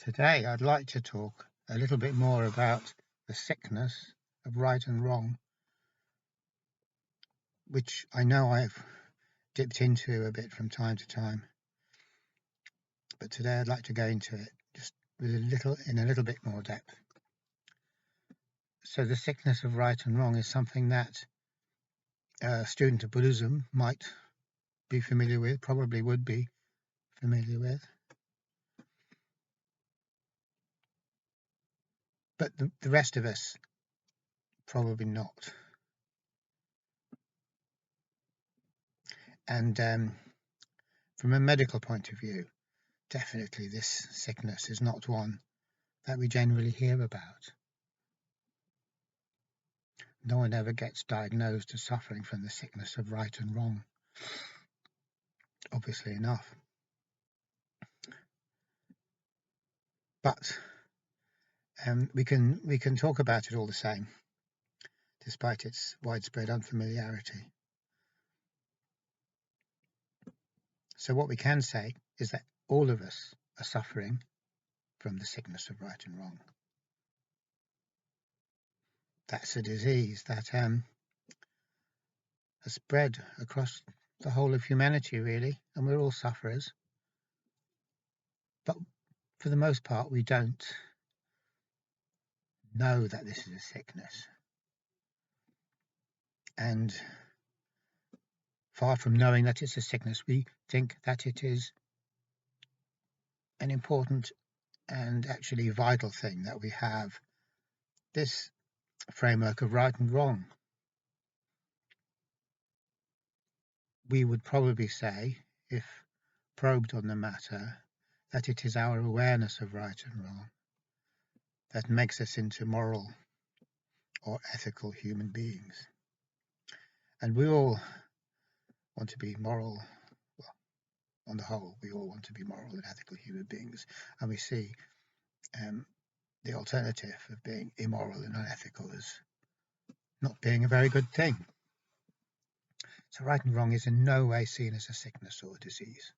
Today I'd like to talk a little bit more about the sickness of right and wrong, which I know I've dipped into a bit from time to time, but today I'd like to go into it just in a little bit more depth. So the sickness of right and wrong is something that a student of Buddhism might be familiar with, probably would be familiar with, but the rest of us probably not. And from a medical point of view, definitely this sickness is not one that we generally hear about. No one ever gets diagnosed as suffering from the sickness of right and wrong, obviously enough. But we can talk about it all the same, despite its widespread unfamiliarity. So what we can say is that all of us are suffering from the sickness of right and wrong. That's a disease that has spread across the whole of humanity, really, and we're all sufferers. But for the most part, we don't know that this is a sickness. And far from knowing that it's a sickness, we think that it is an important and actually vital thing that we have this framework of right and wrong. We would probably say, if probed on the matter, that it is our awareness of right and wrong that makes us into moral or ethical human beings. And we all want to be moral. Well, on the whole, we all want to be moral and ethical human beings, and we see the alternative of being immoral and unethical as not being a very good thing. So right and wrong is in no way seen as a sickness or a disease.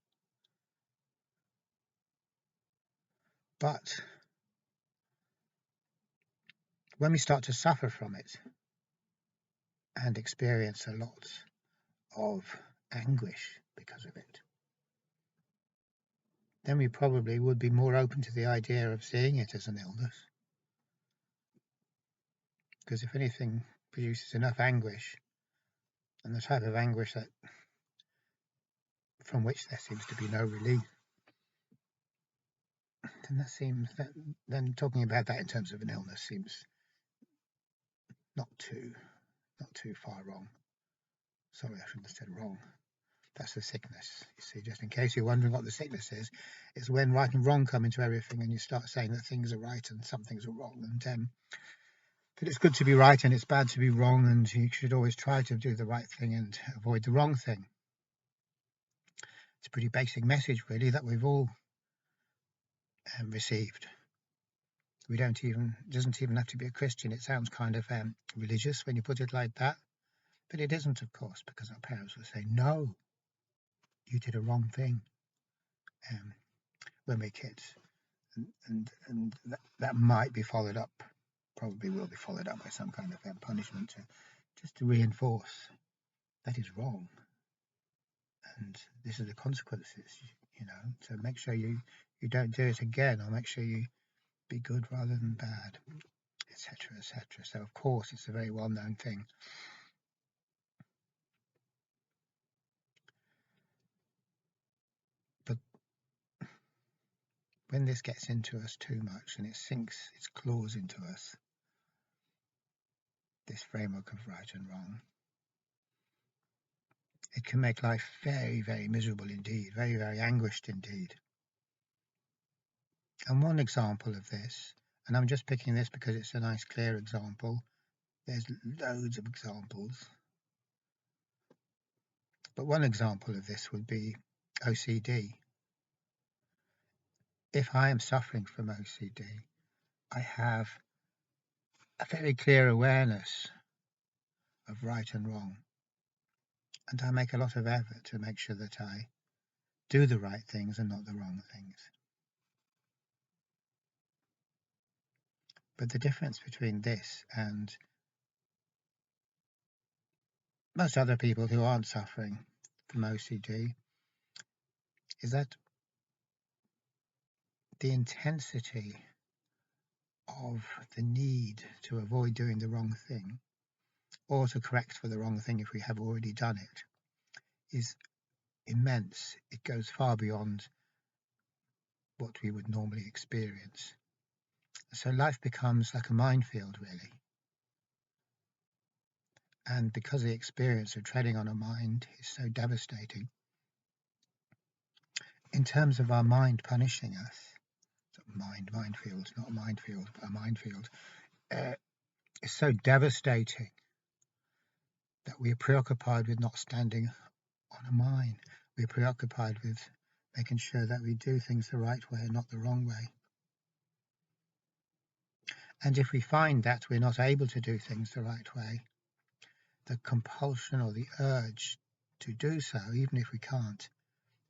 But when we start to suffer from it and experience a lot of anguish because of it, then we probably would be more open to the idea of seeing it as an illness. Because if anything produces enough anguish, and the type of anguish that from which there seems to be no relief, then talking about that in terms of an illness seems not too far wrong. Sorry, I shouldn't have said wrong. That's the sickness. You see, just in case you're wondering what the sickness is when right and wrong come into everything, and you start saying that things are right and some things are wrong, and that it's good to be right and it's bad to be wrong, and you should always try to do the right thing and avoid the wrong thing. It's a pretty basic message, really, that we've all received. It doesn't even have to be a Christian. It sounds kind of religious when you put it like that, but it isn't, of course, because our parents will say, no, you did a wrong thing when we're kids, and that might be followed up, probably will be followed up by some kind of punishment just to reinforce that is wrong, and this is the consequences, so make sure you don't do it again, or make sure you be good rather than bad, etc., etc. So of course it's a very well-known thing. But when this gets into us too much and it sinks its claws into us, this framework of right and wrong, it can make life very, very miserable indeed, very, very anguished indeed. And one example of this, and I'm just picking this because it's a nice clear example, there's loads of examples, but one example of this would be OCD. If I am suffering from OCD, I have a very clear awareness of right and wrong, and I make a lot of effort to make sure that I do the right things and not the wrong things. But the difference between this and most other people who aren't suffering from OCD is that the intensity of the need to avoid doing the wrong thing or to correct for the wrong thing if we have already done it is immense. It goes far beyond what we would normally experience. So life becomes like a minefield, really. And because the experience of treading on a mind is so devastating, in terms of our mind punishing us, minefield, not a minefield, but a minefield, is so devastating that we are preoccupied with not standing on a mine. We're preoccupied with making sure that we do things the right way and not the wrong way. And if we find that we're not able to do things the right way, the compulsion or the urge to do so, even if we can't,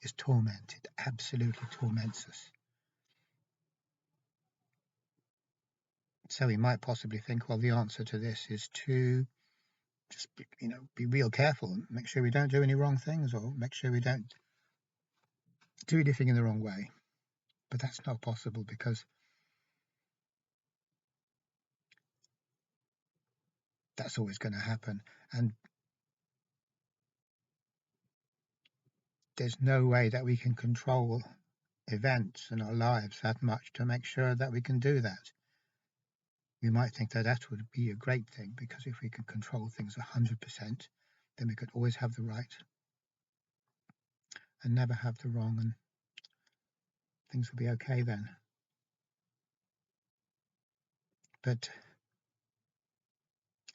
is torment. It absolutely torments us. So we might possibly think, well, the answer to this is to just be real careful and make sure we don't do any wrong things, or make sure we don't do anything in the wrong way. But that's not possible, because that's always going to happen. And there's no way that we can control events in our lives that much to make sure that we can do that. You might think that that would be a great thing, because if we could control things 100%, then we could always have the right and never have the wrong, and things would be okay then. But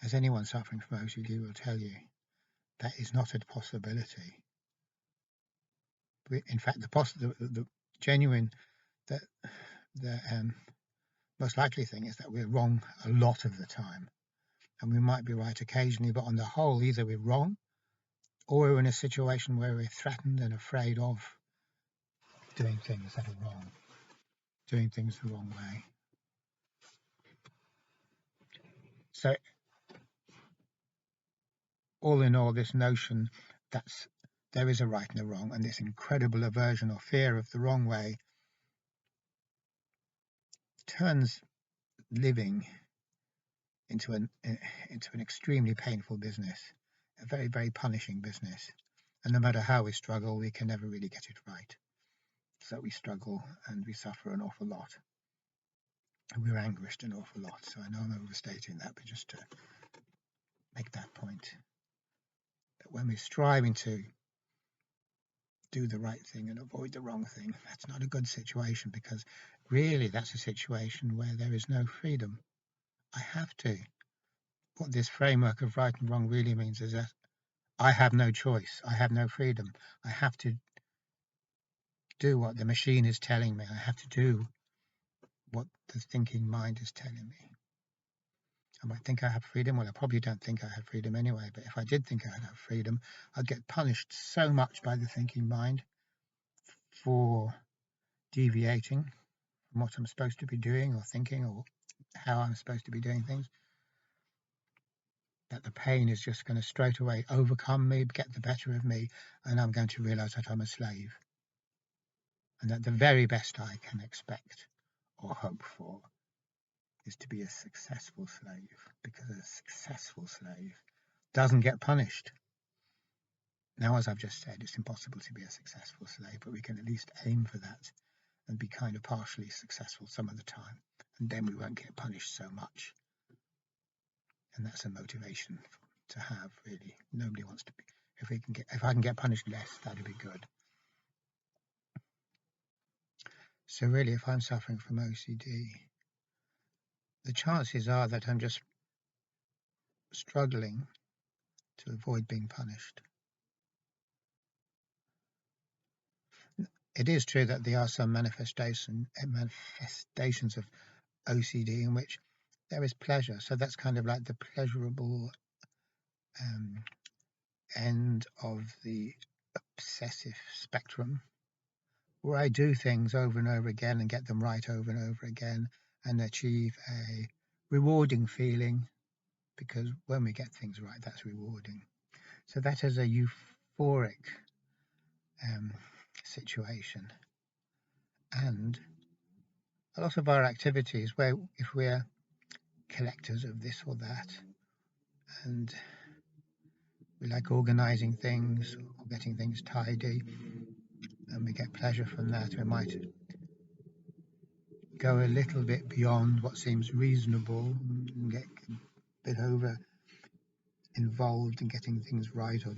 as anyone suffering from OCD will tell you, that is not a possibility. In fact, the genuine, the most likely thing is that we're wrong a lot of the time. And we might be right occasionally, but on the whole, either we're wrong or we're in a situation where we're threatened and afraid of doing things that are wrong, doing things the wrong way. So all in all, this notion that there is a right and a wrong, and this incredible aversion or fear of the wrong way, turns living into an extremely painful business, a very, very punishing business. And no matter how we struggle, we can never really get it right. So we struggle and we suffer an awful lot. And we're anguished an awful lot. So I know I'm overstating that, but just to make that point, that when we're striving to do the right thing and avoid the wrong thing, that's not a good situation, because really that's a situation where there is no freedom. I have to. What this framework of right and wrong really means is that I have no choice. I have no freedom. I have to do what the machine is telling me. I have to do what the thinking mind is telling me. I might think I have freedom. Well, I probably don't think I have freedom anyway, but if I did think I had freedom, I'd get punished so much by the thinking mind for deviating from what I'm supposed to be doing or thinking, or how I'm supposed to be doing things, that the pain is just going to straight away overcome me, get the better of me, and I'm going to realize that I'm a slave. And that the very best I can expect or hope for is to be a successful slave, because a successful slave doesn't get punished. Now, as I've just said, it's impossible to be a successful slave, but we can at least aim for that and be kind of partially successful some of the time, and then we won't get punished so much. And that's a motivation to have, really. Nobody wants to be. If I can get punished less, that'd be good. So really, if I'm suffering from OCD, the chances are that I'm just struggling to avoid being punished. It is true that there are some manifestations of OCD in which there is pleasure. So that's kind of like the pleasurable end of the obsessive spectrum, where I do things over and over again and get them right over and over again and achieve a rewarding feeling, because when we get things right, that's rewarding. So that is a euphoric situation. And a lot of our activities, where if we're collectors of this or that, and we like organizing things or getting things tidy, and we get pleasure from that, we might go a little bit beyond what seems reasonable and get a bit over involved in getting things right, or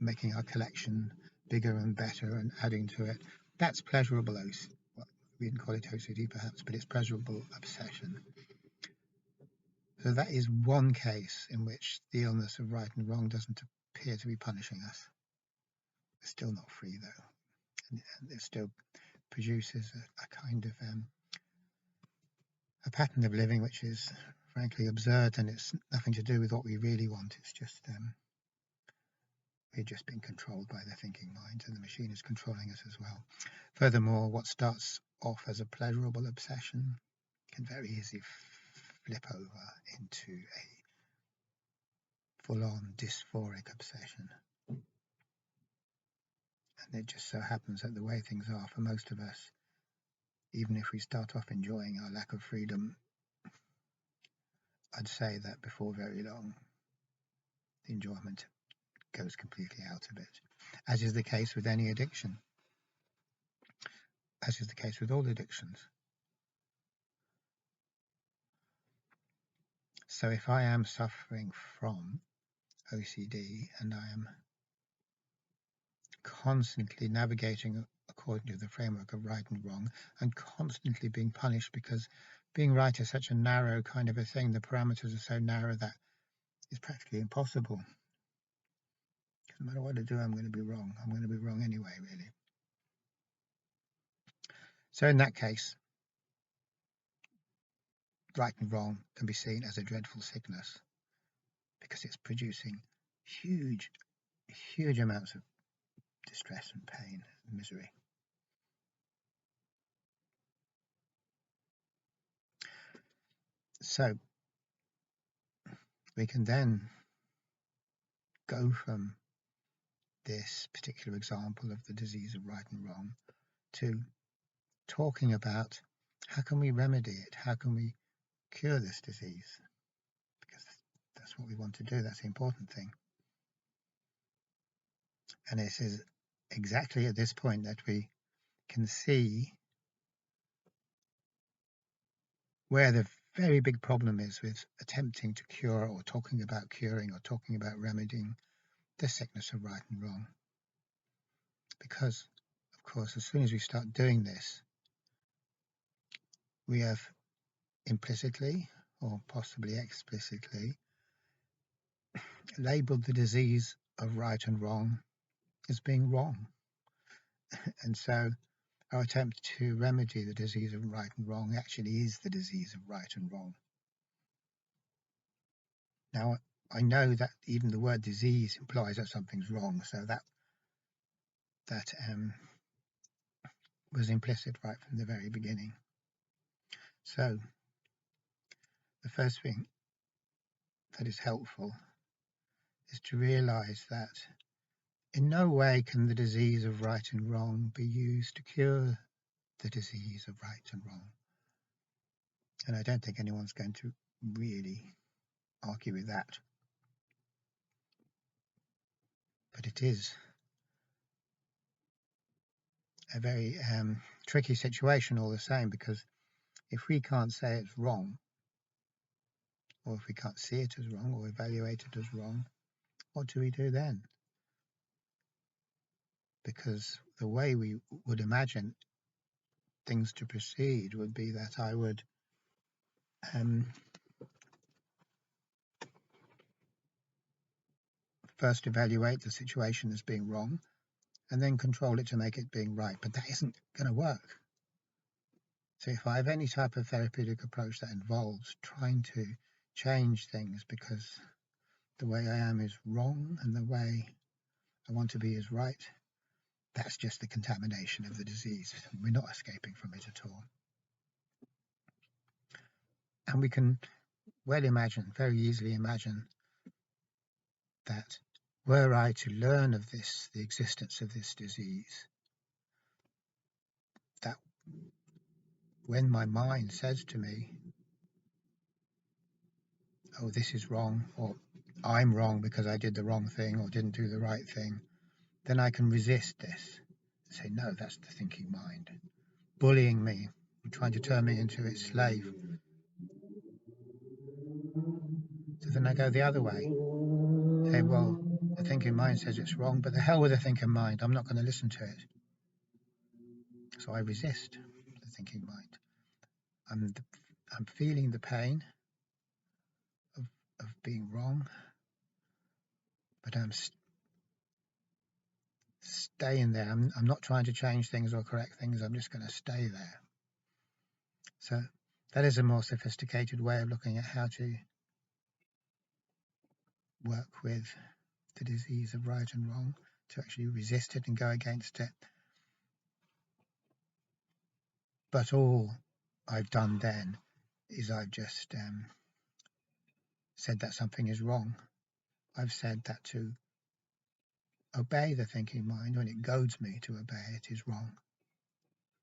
making our collection bigger and better and adding to it. That's pleasurable. Well, we didn't call it OCD perhaps, but it's pleasurable obsession. So that is one case in which the illness of right and wrong doesn't appear to be punishing us. It's still not free though, and it still produces a kind of a pattern of living which is frankly absurd, and it's nothing to do with what we really want. It's just we're just being controlled by the thinking mind, and the machine is controlling us as well. Furthermore, what starts off as a pleasurable obsession can very easily flip over into a full-on dysphoric obsession. And it just so happens that the way things are for most of us, even if we start off enjoying our lack of freedom, I'd say that before very long, the enjoyment goes completely out of it, as is the case with any addiction, as is the case with all addictions. So if I am suffering from OCD and I am constantly navigating according to the framework of right and wrong, and constantly being punished because being right is such a narrow kind of a thing, the parameters are so narrow that it's practically impossible. No matter what I do, I'm going to be wrong. I'm going to be wrong anyway, really. So in that case, right and wrong can be seen as a dreadful sickness, because it's producing huge amounts of distress and pain and misery. So we can then go from this particular example of the disease of right and wrong to talking about how can we remedy it, how can we cure this disease, because that's what we want to do, that's the important thing. And it is exactly at this point that we can see where the very big problem is with attempting to cure, or talking about curing, or talking about remedying the sickness of right and wrong. Because, of course, as soon as we start doing this, we have implicitly, or possibly explicitly, labeled the disease of right and wrong as being wrong. And so our attempt to remedy the disease of right and wrong actually is the disease of right and wrong. Now, I know that even the word disease implies that something's wrong, so that was implicit right from the very beginning. So the first thing that is helpful is to realize that in no way can the disease of right and wrong be used to cure the disease of right and wrong. And I don't think anyone's going to really argue with that. But it is a very tricky situation all the same, because if we can't say it's wrong, or if we can't see it as wrong, or evaluate it as wrong, what do we do then? Because the way we would imagine things to proceed would be that I would first evaluate the situation as being wrong, and then control it to make it being right. But that isn't going to work. So if I have any type of therapeutic approach that involves trying to change things because the way I am is wrong and the way I want to be is right, that's just the contamination of the disease. We're not escaping from it at all. And we can well imagine, very easily imagine, that were I to learn of this, the existence of this disease, that when my mind says to me, oh, this is wrong, or I'm wrong because I did the wrong thing or didn't do the right thing, then I can resist this and say, no, that's the thinking mind bullying me, trying to turn me into its slave. So then I go the other way. Say, well, the thinking mind says it's wrong, but the hell with the thinking mind. I'm not going to listen to it. So I resist the thinking mind. I'm feeling the pain of being wrong, but I'm staying there. I'm not trying to change things or correct things. I'm just going to stay there. So that is a more sophisticated way of looking at how to work with the disease of right and wrong, to actually resist it and go against it. But all I've done then is I've just said that something is wrong. I've said that to obey the thinking mind, when it goads me to obey it, is wrong.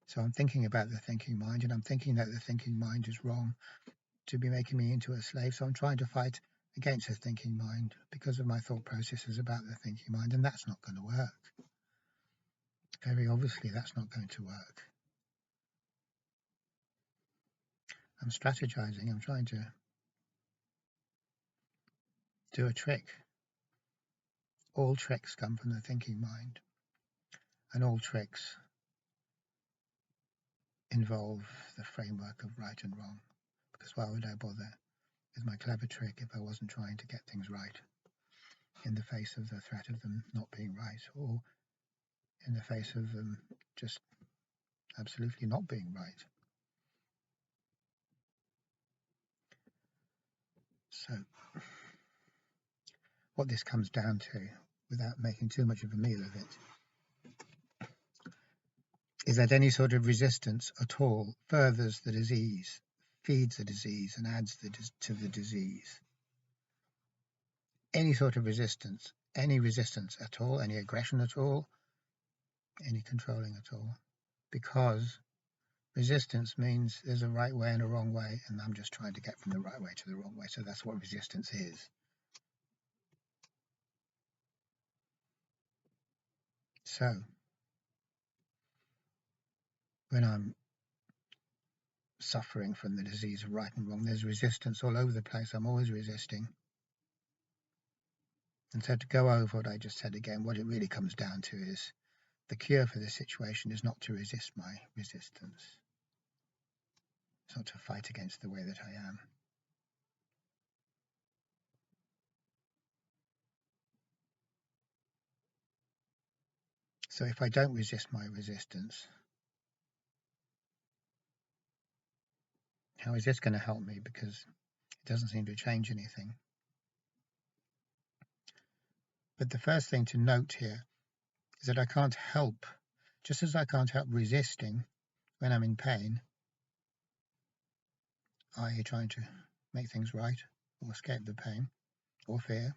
So I'm thinking about the thinking mind, and I'm thinking that the thinking mind is wrong to be making me into a slave. So I'm trying to fight against the thinking mind because of my thought processes about the thinking mind, and that's not going to work. Very obviously, that's not going to work. I'm strategizing. I'm trying to do a trick. All tricks come from the thinking mind, and all tricks involve the framework of right and wrong. Because why would I bother with my clever trick if I wasn't trying to get things right in the face of the threat of them not being right, or in the face of them just absolutely not being right? So what this comes down to, without making too much of a meal of it, is that any sort of resistance at all furthers the disease, feeds the disease, and adds to the disease. Any sort of resistance, any resistance at all, any aggression at all, any controlling at all, because resistance means there's a right way and a wrong way, and I'm just trying to get from the right way to the wrong way. So that's what resistance is. So when I'm suffering from the disease of right and wrong, there's resistance all over the place. I'm always resisting. And so to go over what I just said again, what it really comes down to is the cure for this situation is not to resist my resistance. It's not to fight against the way that I am. So if I don't resist my resistance, how is this going to help me? Because it doesn't seem to change anything. But the first thing to note here is that I can't help, just as I can't help resisting when I'm in pain, i.e. trying to make things right or escape the pain or fear,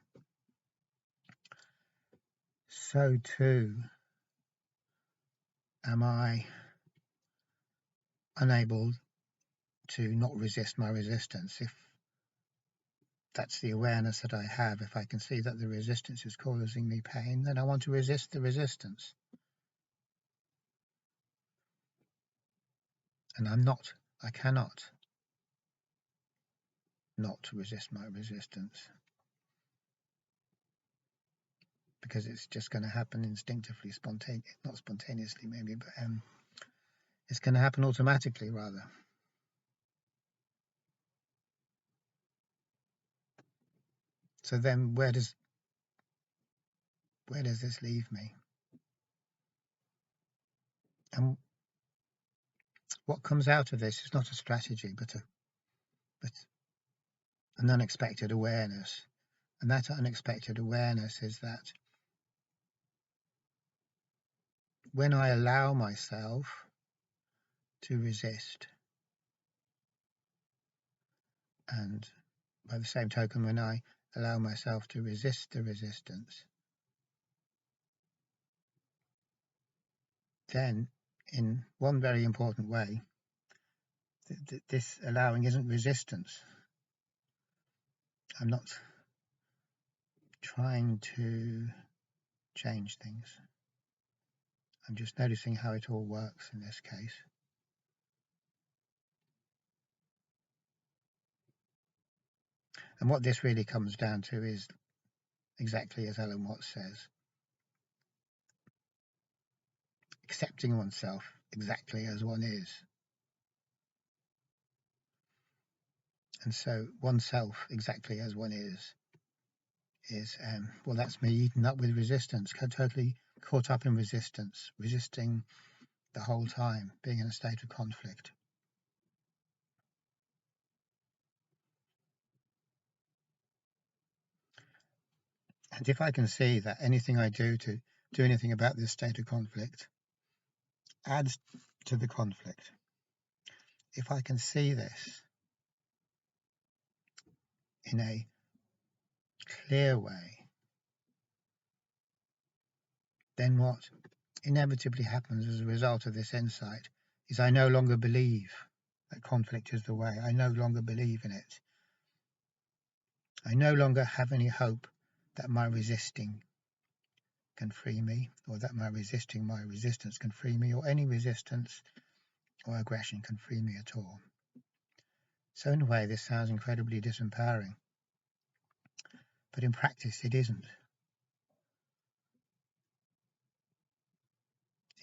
so too am I unable to not resist my resistance. If that's the awareness that I have, if I can see that the resistance is causing me pain, then I want to resist the resistance. And I cannot not resist my resistance, because it's just going to happen instinctively, not spontaneously maybe, but it's going to happen automatically rather. So then where does this leave me? And what comes out of this is not a strategy, but an unexpected awareness. And that unexpected awareness is that when I allow myself to resist, And by the same token, when I allow myself to resist the resistance, then in one very important way, this allowing isn't resistance. I'm not trying to change things. I'm just noticing how it all works in this case. And what this really comes down to is exactly as Alan Watts says, accepting oneself exactly as one is. And so oneself exactly as one is, well, that's me eaten up with resistance, totally caught up in resistance, resisting the whole time, being in a state of conflict. And if I can see that anything I do to do anything about this state of conflict adds to the conflict, if I can see this in a clear way, then what inevitably happens as a result of this insight is I no longer believe that conflict is the way. I no longer believe in it. I no longer have any hope that my resisting can free me, or that my resistance can free me, or any resistance or aggression can free me at all. So in a way, this sounds incredibly disempowering, but in practice, it isn't.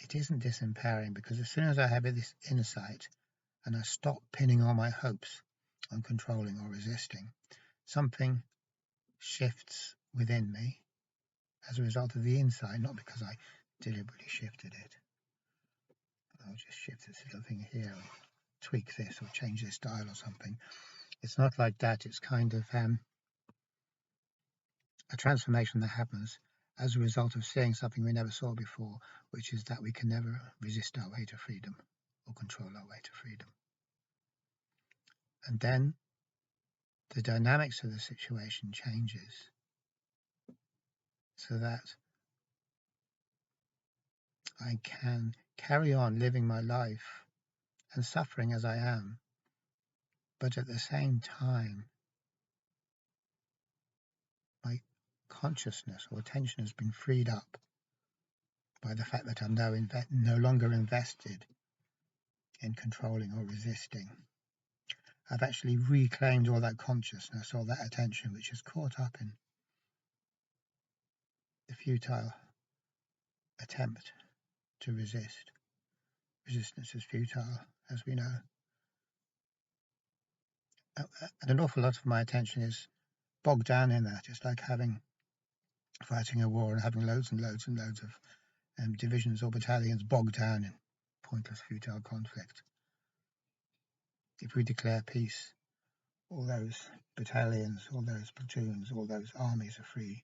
It isn't disempowering because as soon as I have this insight and I stop pinning all my hopes on controlling or resisting, something shifts within me as a result of the insight, not because I deliberately shifted it. I'll just shift this little thing here, or tweak this, or change this style or something. It's not like that. It's kind of a transformation that happens as a result of seeing something we never saw before, which is that we can never resist our way to freedom or control our way to freedom. And then the dynamics of the situation changes so that I can carry on living my life and suffering as I am, but at the same time, my consciousness or attention has been freed up by the fact that I'm no longer invested in controlling or resisting. I've actually reclaimed all that consciousness, all that attention, which is caught up in the futile attempt to resist. Resistance is futile, as we know. And an awful lot of my attention is bogged down in that. It's like fighting a war and having loads and loads and loads of divisions or battalions bogged down in pointless, futile conflict. If we declare peace, all those battalions, all those platoons, all those armies are free.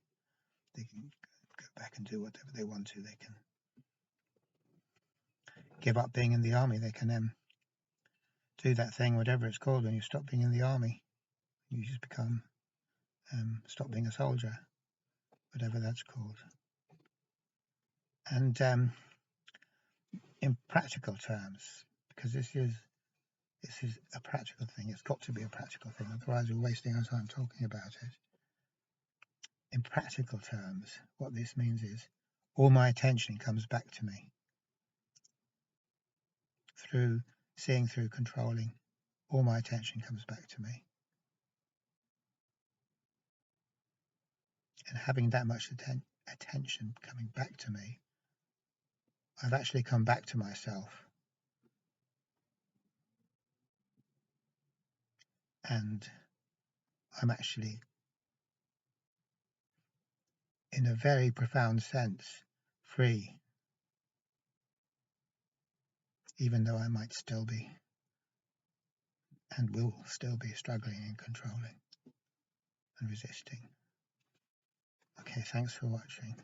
They can go back and do whatever they want to. They can give up being in the army. They can do that thing, whatever it's called, when you stop being in the army. You just become, stop being a soldier, whatever that's called. And in practical terms, because this is a practical thing, it's got to be a practical thing, otherwise we're wasting our time talking about it. In practical terms, what this means is all my attention comes back to me through seeing, through controlling. All my attention comes back to me. And having that much attention coming back to me, I've actually come back to myself. And I'm actually, in a very profound sense, free, even though I might still be and will still be struggling and controlling and resisting. Okay, thanks for watching.